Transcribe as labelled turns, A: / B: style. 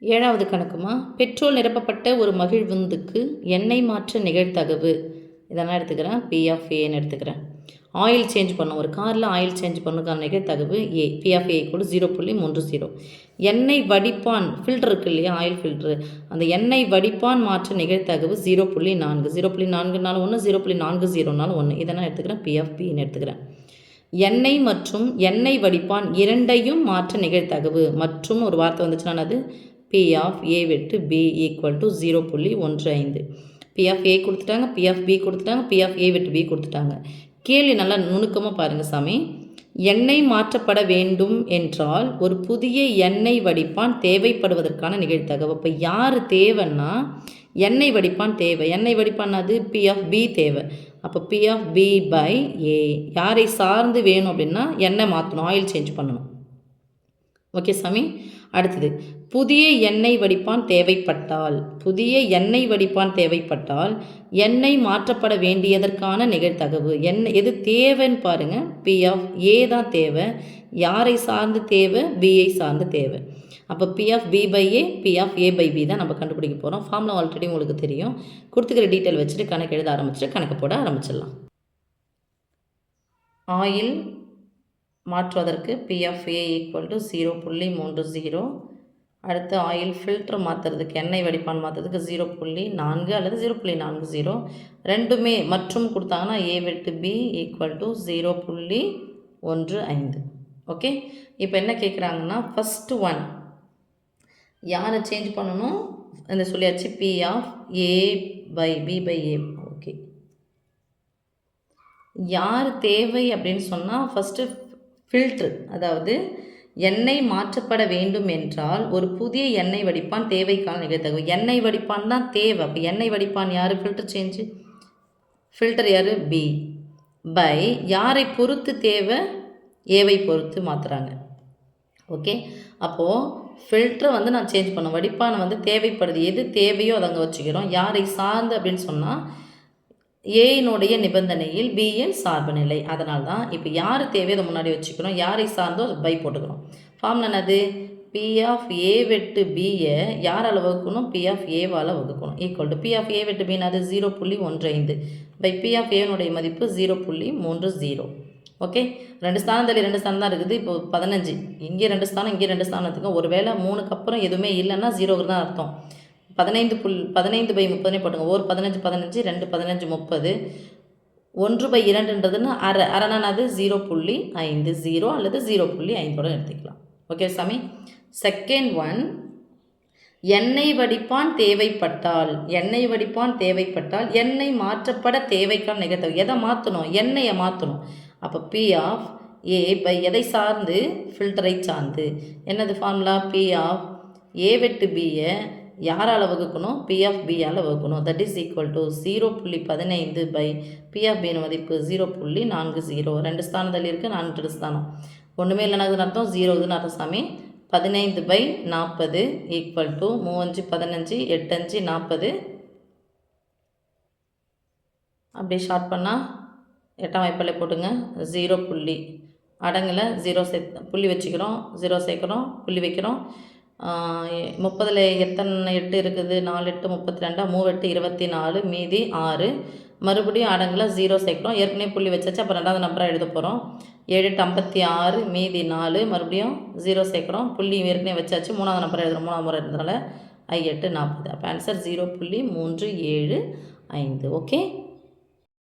A: ஏழாவது கணக்குமா, பெட்ரோல் நிரப்பப்பட்ட ஒரு மகிழ்வுந்துக்கு எண்ணெய் மாற்ற நிகழ்தகவு இதெல்லாம் எடுத்துக்கிறேன். பி ஆஃப் ஏன்னு எடுத்துக்கிறேன். ஆயில் சேஞ்ச் பண்ணும், ஒரு காரில் ஆயில் சேஞ்ச் பண்ணுறதுக்கான நிகழ்தகவு ஏ. பி ஆஃப் ஏ கூட 0.30. எண்ணெய் வடிப்பான் ஃபில்டர் இருக்குது இல்லையா, ஆயில் ஃபில்ட்ரு, அந்த எண்ணெய் வடிப்பான் மாற்ற நிகழ்தகவு 0.4. 0.4னாலும் 1, 0.40னாலும் 1. இதெல்லாம் எடுத்துக்கிறேன். பி ஆஃப் பின்னு எடுத்துக்கிறேன். எண்ணெய் மற்றும் எண்ணெய் வடிப்பான் இரண்டையும் மாற்ற நிகழ்தகவு மற்றும் ஒரு வார்த்தை வந்துச்சுன்னா அது பி ஆஃப் ஏ வெட்டு P equal to 0.15. P of A கொடுத்துட்டாங்க, பி ஆஃப் பி கொடுத்துட்டாங்க, பி ஆஃப் ஏ வெட்டு பி கொடுத்துட்டாங்க. கேள்வி நல்லா நுணுக்கமாக பாருங்கள் சாமி. எண்ணெய் மாற்றப்பட வேண்டும் என்றால் ஒரு புதிய எண்ணெய் வடிப்பான் தேவைப்படுவதற்கான நிகழ்தகவு. இப்போ யார் தேவைன்னா எண்ணெய் வடிப்பான் தேவை. எண்ணெய் வடிப்பான் அது பி ஆஃப் பி தேவை. அப்போ பி ஆஃப் பி பை ஏ. யாரை சார்ந்து வேணும் அப்படின்னா எண்ணெய் மாற்றணும், ஆயில் சேஞ்ச் பண்ணணும். ஓகே சாமி. அடுத்தது புதிய எண்ணெய் வடிப்பான் தேவைப்பட்டால், புதிய எண்ணெய் வடிப்பான் தேவைப்பட்டால் எண்ணெய் மாற்றப்பட வேண்டியதற்கான நிகழ்தகவு எண்ணெய் எது தேவைன்னு பாருங்கள். பி ஆஃப் ஏ தான் தேவை. யாரை சார்ந்து தேவை? பிஐ சார்ந்து தேவை. அப்போ P of B by A, P of A by B தான் நம்ம கண்டுபிடிக்க போகிறோம். ஃபார்முலா ஆல்ரெடி உங்களுக்கு தெரியும். கொடுத்துக்கிற டீட்டெயில் வச்சுட்டு கணக்கு எழுத ஆரம்பிச்சுட்டு கணக்கு போட ஆரம்பிச்சிடலாம். ஆயில் மாற்றுவதற்கு P of A equal to 0.30. அடுத்து ஆயில் ஃபில்ட்ரு மாற்றுறதுக்கு எண்ணெய் வடிப்பான் மாற்றுறதுக்கு 0.4 அல்லது 0.40. ரெண்டுமே மற்றும் கொடுத்தாங்கன்னா ஏ வெட்டு பி ஈக்குவல் டு 0.15. ஓகே. இப்போ என்ன கேட்குறாங்கன்னா ஃபஸ்ட்டு ஒன் யாரை சேஞ்ச் பண்ணணும் இந்த சொல்லியாச்சு. B of A by B by A. Okay. யார் தேவை அப்படின்னு சொன்னால் ஃபஸ்ட்டு ஃபில்ட்ரு, அதாவது எண்ணெய் மாற்றப்பட வேண்டும் என்றால் ஒரு புதிய எண்ணெய் வடிப்பான் தேவைக்கான நிகழ்தகவு. எண்ணெய் வடிப்பான் தான் தேவை. அப்போ எண்ணெய் வடிப்பான் யார்? Filter change. ஃபில்டர் யார்? பி பை யாரை பொறுத்து தேவை? ஏவை பொறுத்து மாற்றுறாங்க. ஓகே. அப்போது ஃபில்டரை வந்து நான் சேஞ்ச் பண்ணோம், வடிப்பானை வந்து தேவைப்படுது, எது தேவையோ அதை அங்கே வச்சுக்கிறோம். யாரை சார்ந்து அப்படின்னு சொன்னால் ஏயினுடைய நிபந்தனையில் பியின் சார்பு நிலை. அதனால தான் இப்போ யார் தேவையோ அதை முன்னாடி வச்சுக்கிறோம், யாரை சார்ந்தோ அதை பை போட்டுக்கிறோம். ஃபார்முலா என்னது? பி ஆஃப் ஏ வெட்டு பியை யாரால் வகுக்கணும்? பி ஆஃப் ஏவால் வகுக்கணும். Equal to P of A வெட்டு பின்னு அது 0.15 பை பி ஆஃப் ஏனுடைய மதிப்பு 0.30. ஓகே. 2 ஸ்தானத்தில் 2 ஸ்தானம் தான் இருக்குது. இப்போ 15, இங்கே 2 ஸ்தானம், இங்கே 2 ஸ்தானத்துக்கு ஒரு வேளை 3க்கு அப்புறம் எதுவுமே இல்லைன்னா 0க்கு தான் அர்த்தம். 15 பை 30 போட்டுங்க. ஒரு 15 15, 2 15 30. 1/2ன்றதுன்னு அரைனா அது 0.5, 0 அல்லது 0.5 எடுத்துக்கலாம். ஓகே சாமி. செகண்ட் ஒன் எண்ணெய் வடிப்பான் தேவைப்பட்டால், எண்ணெய் வடிப்பான் தேவைப்பட்டால் எண்ணெய் மாற்றப்பட தேவைக்கான நிகழ்தகவு. எதை மாற்றணும்? எண்ணெயை மாற்றணும். அப்போ பி ஆஃப் ஏ பை எதை சார்ந்து? ஃபில்டரை சார்ந்து. என்னது ஃபார்முலா? பி ஆஃப் ஏ வெட்டு பியை யாரால் வகுக்கணும்? பி ஆஃப் பியால் வகுக்கணும். That is equal to 0.15 by P of பியின் மதிப்பு 0.40. 2 ஸ்தானத்தில் இருக்குது, 4 ஸ்தானம். ஒன்றுமே இல்லைன்னு அர்த்தம், 0ன்னு அர்த்தம் சாமி. 15/40 ஈக்குவல் டு 3 5 15 8 5 40. அப்படியே ஷார்ட் பண்ணால் 8ஆம் வாய்ப்பாலே போட்டுங்க. 0 அடங்கில் 0 புள்ளி வச்சுக்கிறோம், 0 சேர்க்குறோம், புள்ளி வைக்கிறோம். 30ல் எத்தனை 8 இருக்குது? 4 8 32, 3 8 24, மீதி 6. மறுபடியும் அடங்கில் 0 சேர்க்குறோம், ஏற்கனவே புள்ளி வச்சாச்சு. அப்போ 2வது நம்பராக எழுத போகிறோம். 7 8 56, மீதி 4. மறுபடியும் 0 சேர்க்குறோம், புள்ளி ஏற்கனவே வச்சாச்சு. 3வது நம்பராக எழுதுகிறோம், 3ஆம் முறை எழுதுறதுனால 8 40. அப்போ ஆன்சர் 0.375. ஓகே.